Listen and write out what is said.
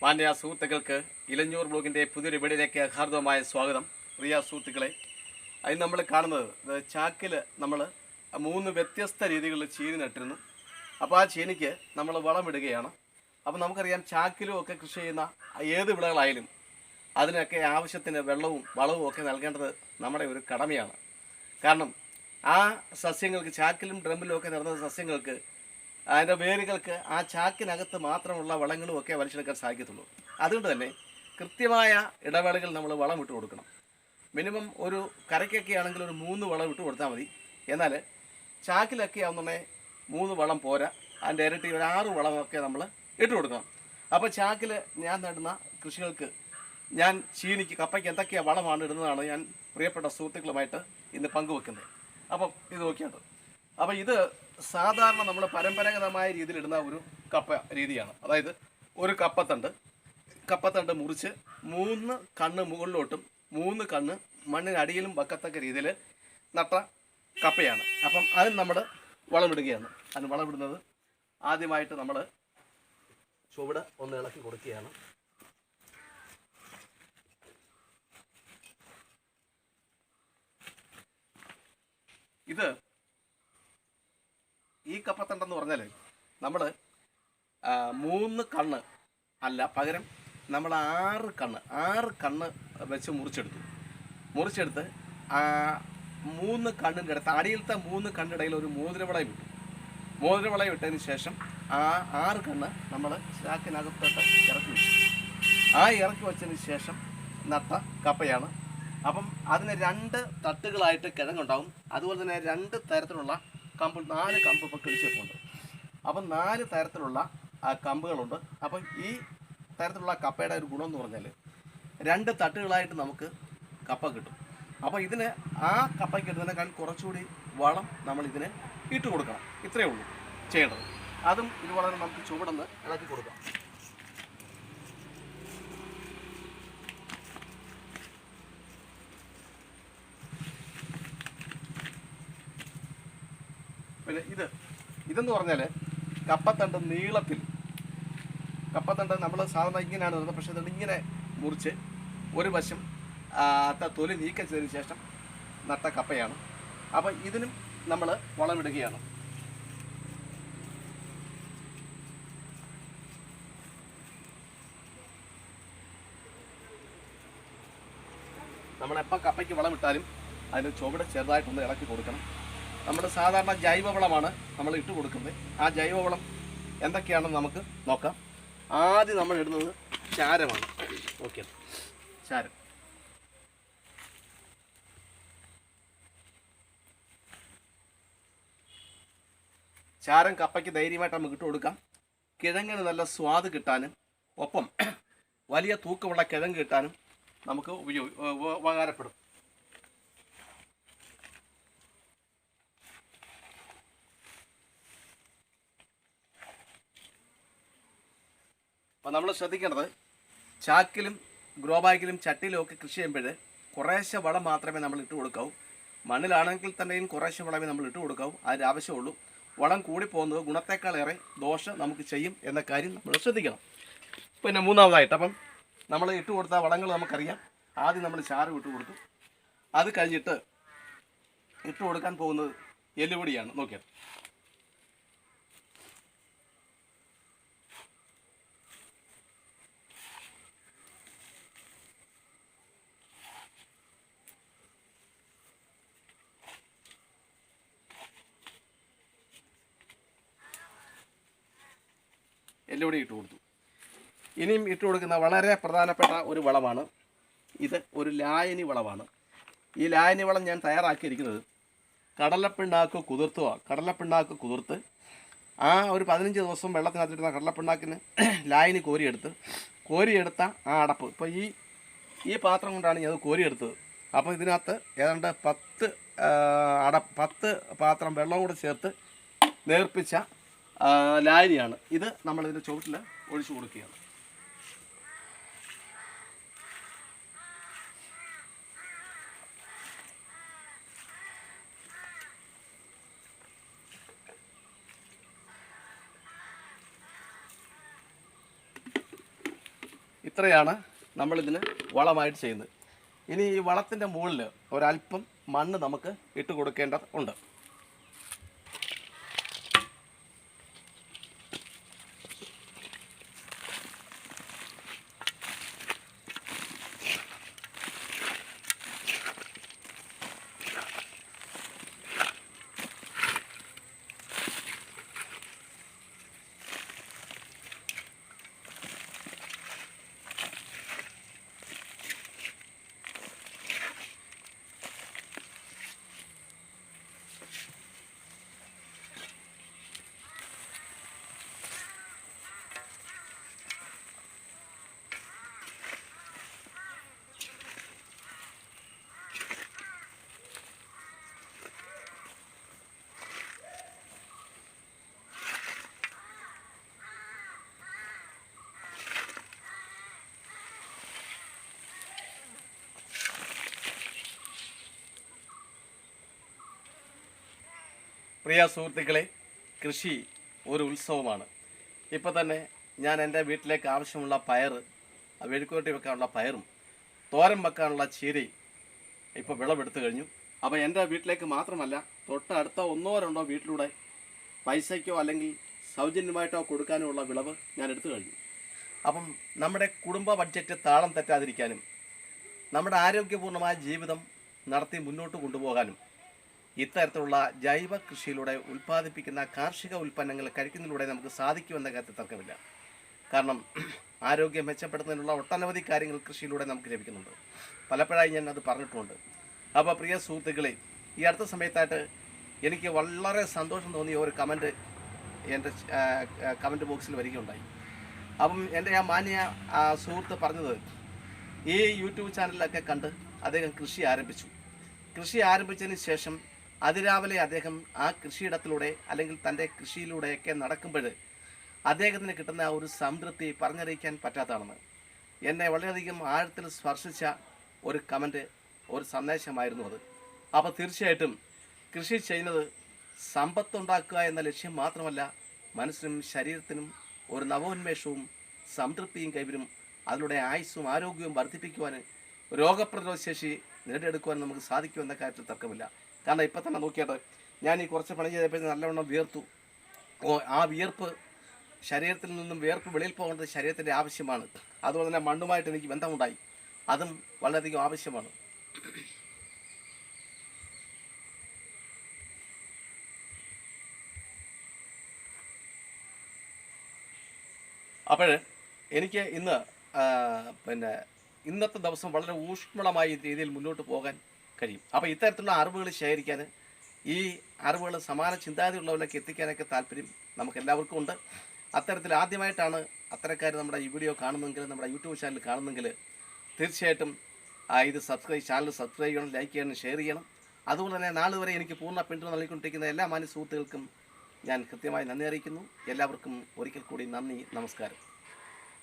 മാന്യ സുഹൃത്തുക്കൾക്ക് ഇലഞ്ഞൂർ ബ്ലോഗിൻ്റെ പുതിയൊരു വീഡിയോയിലേക്ക് ഹാർദവമായ സ്വാഗതം. പ്രിയ സുഹൃത്തുക്കളെ, അതിന് നമ്മൾ കാണുന്നത് ചാക്കിൽ നമ്മൾ 3 വ്യത്യസ്ത രീതികളിൽ ചീനി നട്ടിരുന്നു. അപ്പോൾ ആ ചീനിക്ക് നമ്മൾ വളമിടുകയാണ്. അപ്പോൾ നമുക്കറിയാം, ചാക്കിലും ഒക്കെ കൃഷി ചെയ്യുന്ന ഏത് വിളകളായാലും അതിനൊക്കെ ആവശ്യത്തിന് വെള്ളവും വളവും ഒക്കെ നൽകേണ്ടത് നമ്മുടെ ഒരു കടമയാണ്. കാരണം ആ സസ്യങ്ങൾക്ക്, ചാക്കിലും ഡ്രമ്മിലും ഒക്കെ നിറഞ്ഞ സസ്യങ്ങൾക്ക്, അതിൻ്റെ വേരുകൾക്ക് ആ ചാക്കിനകത്ത് മാത്രമുള്ള വളങ്ങളും ഒക്കെ വലിച്ചെടുക്കാൻ സാധിക്കത്തുള്ളൂ. അതുകൊണ്ട് തന്നെ കൃത്യമായ ഇടവേളകൾ നമ്മൾ വളം ഇട്ട് കൊടുക്കണം. മിനിമം ഒരു കരയ്ക്കൊക്കെ ആണെങ്കിൽ ഒരു 3 വളം ഇട്ട് കൊടുത്താൽ മതി. എന്നാൽ ചാക്കിലൊക്കെ ആവുന്നുണ്ടെങ്കിൽ 3 വളം പോരാ, അതിൻ്റെ ഇരട്ടി ഒരു 6 വളമൊക്കെ നമ്മൾ ഇട്ട് കൊടുക്കണം. അപ്പോൾ ചാക്കിൽ ഞാൻ നടുന്ന കൃഷികൾക്ക്, ഞാൻ ചീനിക്ക്, കപ്പയ്ക്ക് എന്തൊക്കെയാണ് വളമാണ് ഇടുന്നതാണ് ഞാൻ പ്രിയപ്പെട്ട സുഹൃത്തുക്കളുമായിട്ട് ഇന്ന് പങ്കുവെക്കുന്നത്. അപ്പം ഇത് നോക്കിയാണ്. അപ്പോൾ ഇത് സാധാരണ നമ്മൾ പരമ്പരാഗതമായ രീതിയിൽ ഇടുന്ന ഒരു കപ്പ രീതിയാണ്. അതായത് ഒരു കപ്പത്തണ്ട് മുറിച്ച് 3 കണ്ണ് മുകളിലോട്ടും 3 കണ്ണ് മണ്ണിനടിയിലും വെക്കത്തക്ക രീതിയിൽ നട്ട കപ്പയാണ്. അപ്പം അതിന് നമ്മൾ വളമിടുകയാണ്. അതിന് വളമിടുന്നത് ആദ്യമായിട്ട് നമ്മൾ ചുവട് ഒന്ന് ഇളക്കി കൊടുക്കുകയാണ്. ഇത് ഈ കപ്പത്തണ്ടെന്ന് പറഞ്ഞാൽ നമ്മൾ 3 കണ്ണ് അല്ല, പകരം നമ്മൾ 6 കണ്ണ് വെച്ച് മുറിച്ചെടുത്ത് 3 കണ്ണിൻ്റെ അടുത്ത്, അടിയിലത്തെ 3 കണ്ണിടയിൽ ഒരു മോതിരവളയം ഇട്ടു. മോതിരവളയം ഇട്ടതിന് ശേഷം ആ 6 കണ്ണ് നമ്മൾ ചാക്കിനകത്തോട്ട് ഇറക്കി വെച്ചു. ആ ഇറക്കി വെച്ചതിന് ശേഷം നട്ട കപ്പയാണ്. അപ്പം അതിന് 2 തട്ടുകളായിട്ട് കിഴങ്ങുണ്ടാവും. അതുപോലെ തന്നെ 2 തരത്തിലുള്ള കമ്പ്, 4 കമ്പ് ഇപ്പോൾ കിളിച്ചിട്ടുണ്ട്. അപ്പം 4 തരത്തിലുള്ള കമ്പുകളുണ്ട്. അപ്പം ഈ തരത്തിലുള്ള കപ്പയുടെ ഒരു ഗുണം എന്ന് പറഞ്ഞാൽ 2 തട്ടുകളായിട്ട് നമുക്ക് കപ്പ കിട്ടും. അപ്പോൾ ഇതിന് ആ കപ്പയ്ക്ക് ഇടുന്നതിനേക്കാൾ കുറച്ചുകൂടി വളം നമ്മൾ ഇതിന് ഇട്ട് കൊടുക്കണം. ഇത്രയേ ഉള്ളൂ ചെയ്യേണ്ടത്. അതും ഇതുപോലെ നമുക്ക് ചുവടൊന്ന് ഇളക്കി കൊടുക്കാം. പിന്നെ ഇതെന്ന് പറഞ്ഞാൽ കപ്പത്തണ്ട് നീളത്തിൽ, കപ്പത്തണ്ട് നമ്മൾ സാധാരണ ഇങ്ങനെയാണ് വരുന്നത്. പക്ഷേ ഇതുകൊണ്ട് ഇങ്ങനെ മുറിച്ച് ഒരു വശം തൊലി നീക്കിച്ചതിന് ശേഷം നട്ട കപ്പയാണ്. അപ്പം ഇതിനും നമ്മൾ വളമിടുകയാണ്. നമ്മളെപ്പോൾ കപ്പയ്ക്ക് വളമിട്ടാലും അതിന് ചുവട് ചെറുതായിട്ടൊന്ന് ഇളക്കി കൊടുക്കണം. നമ്മൾ സാധാരണ ജൈവവളമാണ് നമ്മൾ ഇട്ട് കൊടുക്കുന്നത്. ആ ജൈവവളം എന്തൊക്കെയാണെന്ന് നമുക്ക് നോക്കാം. ആദ്യം നമ്മൾ ഇടുന്നത് ചാരമാണ്. ഓക്കെ, ചാരം. ചാരം കപ്പയ്ക്ക് ധൈര്യമായിട്ട് നമുക്ക് ഇട്ട് കൊടുക്കാം. കിഴങ്ങിന് നല്ല സ്വാദ് കിട്ടാനും ഒപ്പം വലിയ തൂക്കമുള്ള കിഴങ്ങ് കിട്ടാനും നമുക്ക് ഉപകാരപ്പെടും. അപ്പോൾ നമ്മൾ ശ്രദ്ധിക്കേണ്ടത്, ചാക്കിലും ഗ്രോ ബാഗിലും ചട്ടിയിലും ഒക്കെ കൃഷി ചെയ്യുമ്പോൾ കുറേശ്ശെ വളം മാത്രമേ നമ്മൾ ഇട്ട് കൊടുക്കാവൂ. മണ്ണിലാണെങ്കിൽ തന്നെയും കുറേശ്ശെ വളമേ നമ്മൾ ഇട്ട് കൊടുക്കാവൂ. അതിൻ്റെ ആവശ്യമുള്ളൂ. വളം കൂടിപ്പോകുന്നത് ഗുണത്തേക്കാളേറെ ദോഷം നമുക്ക് ചെയ്യും എന്ന കാര്യം നമ്മൾ ശ്രദ്ധിക്കണം. പിന്നെ മൂന്നാമതായിട്ട്, അപ്പം നമ്മൾ ഇട്ട് കൊടുത്ത വളങ്ങൾ നമുക്കറിയാം. ആദ്യം നമ്മൾ ചാരം ഇട്ട് കൊടുത്തു. അത് കഴിഞ്ഞിട്ട് ഇട്ട് കൊടുക്കാൻ പോകുന്നത് എല്ലുപൊടിയാണ്. നോക്കിയാൽ എല്ലുപൊടി ഇട്ട് കൊടുത്തു. ഇനിയും ഇട്ട് കൊടുക്കുന്ന വളരെ പ്രധാനപ്പെട്ട ഒരു വളമാണ് ഇത്. ഒരു ലായനി വളമാണ്. ഈ ലായനി വളം ഞാൻ തയ്യാറാക്കിയിരിക്കുന്നത് കടലപ്പിണ്ണാക്ക് കുതിർത്ത് ആ ഒരു 15 ദിവസം വെള്ളത്തിനകത്തിരുന്ന കടലപ്പിണ്ണാക്കിന് ലായനി കോരിയെടുത്ത ആ അടപ്പ്, ഇപ്പോൾ ഈ പാത്രം കൊണ്ടാണ് ഞാൻ അത് കോരിയെടുത്തത്. അപ്പോൾ ഇതിനകത്ത് ഏതാണ്ട് 10 പാത്രം വെള്ളം കൂടെ ചേർത്ത് നേർപ്പിച്ച ലായനിയാണ് ഇത്. നമ്മളിതിൻ്റെ ചുവട്ടിൽ ഒഴിച്ചു കൊടുക്കുകയാണ്. ഇത്രയാണ് നമ്മളിതിന് വളമായിട്ട് ചെയ്യുന്നത്. ഇനി ഈ വളത്തിൻ്റെ മുകളിൽ ഒരല്പം മണ്ണ് നമുക്ക് ഇട്ട് കൊടുക്കേണ്ടതുണ്ട്. പ്രിയ സുഹൃത്തുക്കളെ, കൃഷി ഒരു ഉത്സവമാണ്. ഇപ്പോൾ തന്നെ ഞാൻ എൻ്റെ വീട്ടിലേക്ക് ആവശ്യമുള്ള പയർ, വെഴുക്കുവരട്ടി വെക്കാനുള്ള പയറും തോരൻ വെക്കാനുള്ള ചീരയും ഇപ്പോൾ വിളവെടുത്തു കഴിഞ്ഞു. അപ്പോൾ എൻ്റെ വീട്ടിലേക്ക് മാത്രമല്ല, തൊട്ടടുത്ത 1-2 വീട്ടിലൂടെ പൈസയ്ക്കോ അല്ലെങ്കിൽ സൗജന്യമായിട്ടോ കൊടുക്കാനുമുള്ള വിളവ് ഞാൻ എടുത്തു കഴിഞ്ഞു. അപ്പം നമ്മുടെ കുടുംബ ബഡ്ജറ്റ് താളം തെറ്റാതിരിക്കാനും നമ്മുടെ ആരോഗ്യപൂർണ്ണമായ ജീവിതം നടത്തി മുന്നോട്ട് കൊണ്ടുപോകാനും ഇത്തരത്തിലുള്ള ജൈവ കൃഷിയിലൂടെ ഉൽപ്പാദിപ്പിക്കുന്ന കാർഷിക ഉൽപ്പന്നങ്ങൾ കഴിക്കുന്നതിലൂടെ നമുക്ക് സാധിക്കുമെന്ന കാര്യത്തിൽ തർക്കമില്ല. കാരണം ആരോഗ്യം മെച്ചപ്പെടുത്തുന്നതിനുള്ള ഒട്ടനവധി കാര്യങ്ങൾ കൃഷിയിലൂടെ നമുക്ക് ലഭിക്കുന്നുണ്ട്. പലപ്പോഴായി ഞാൻ അത് പറഞ്ഞിട്ടുമുണ്ട്. അപ്പോൾ പ്രിയ സുഹൃത്തുക്കളെ, ഈ അടുത്ത സമയത്തായിട്ട് എനിക്ക് വളരെ സന്തോഷം തോന്നിയ ഒരു കമൻറ്റ് എൻ്റെ കമൻറ്റ് ബോക്സിൽ വരികയുണ്ടായി. അപ്പം എൻ്റെ ആ മാന്യ സുഹൃത്ത് പറഞ്ഞത്, ഈ യൂട്യൂബ് ചാനലിലൊക്കെ കണ്ട് അദ്ദേഹം കൃഷി ആരംഭിച്ചു. കൃഷി ആരംഭിച്ചതിന് ശേഷം അതിരാവിലെ അദ്ദേഹം ആ കൃഷിയിടത്തിലൂടെ അല്ലെങ്കിൽ തൻ്റെ കൃഷിയിലൂടെയൊക്കെ നടക്കുമ്പോൾ അദ്ദേഹത്തിന് കിട്ടുന്ന ആ ഒരു സംതൃപ്തി പറഞ്ഞറിയിക്കാൻ പറ്റാത്തതാണെന്ന് എന്നെ വളരെയധികം ആഴത്തിൽ സ്പർശിച്ച ഒരു കമൻറ്റ്, ഒരു സന്ദേശമായിരുന്നു അത്. അപ്പോൾ തീർച്ചയായിട്ടും കൃഷി ചെയ്യുന്നത് സമ്പത്തുണ്ടാക്കുക എന്ന ലക്ഷ്യം മാത്രമല്ല, മനസ്സിനും ശരീരത്തിനും ഒരു നവോന്മേഷവും സംതൃപ്തിയും കൈവരും. അതിലൂടെ ആയുസ്സും ആരോഗ്യവും വർദ്ധിപ്പിക്കുവാൻ, രോഗപ്രതിരോധ ശേഷി നേടിയെടുക്കുവാൻ നമുക്ക് സാധിക്കുമെന്ന കാര്യത്തിൽ തർക്കമില്ല. കാരണം ഇപ്പം തന്നെ നോക്കിയിട്ട് ഞാൻ ഈ കുറച്ച് പണി ചെയ്തപ്പോൾ നല്ലവണ്ണം വിയർത്തു. ആ വിയർപ്പ് ശരീരത്തിൽ നിന്നും വിയർപ്പ് വെളിയിൽ പോകേണ്ടത് ശരീരത്തിൻ്റെ ആവശ്യമാണ്. അതുപോലെ തന്നെ മണ്ണുമായിട്ട് എനിക്ക് ബന്ധമുണ്ടായി, അതും വളരെയധികം ആവശ്യമാണ്. അപ്പോൾ എനിക്ക് ഇന്നത്തെ ദിവസം വളരെ ഊഷ്മളമായ രീതിയിൽ മുന്നോട്ട് പോകാൻ കഴിയും. അപ്പോൾ ഇത്തരത്തിലുള്ള അറിവുകൾ ശേഖരിക്കാൻ, ഈ അറിവുകൾ സമാന ചിന്താഗതിയുള്ളവരിലേക്ക് എത്തിക്കാനൊക്കെ താല്പര്യം നമുക്കെല്ലാവർക്കും ഉണ്ട്. അത്തരത്തിൽ ആദ്യമായിട്ടാണ് അത്തരക്കാർ നമ്മുടെ ഈ വീഡിയോ കാണുന്നെങ്കിൽ, നമ്മുടെ യൂട്യൂബ് ചാനൽ കാണുന്നെങ്കിൽ തീർച്ചയായിട്ടും ഇത് ചാനൽ സബ്സ്ക്രൈബ് ചെയ്യണം, ലൈക്ക് ചെയ്യണം, ഷെയർ ചെയ്യണം. അതുപോലെ തന്നെ നാളെ വരെ എനിക്ക് പൂർണ്ണ പിന്തുണ നൽകിക്കൊണ്ടിരിക്കുന്ന എല്ലാ മാന്യ സുഹൃത്തുക്കൾക്കും ഞാൻ കൃത്യമായി നന്ദി അറിയിക്കുന്നു. എല്ലാവർക്കും ഒരിക്കൽ കൂടി നന്ദി, നമസ്കാരം.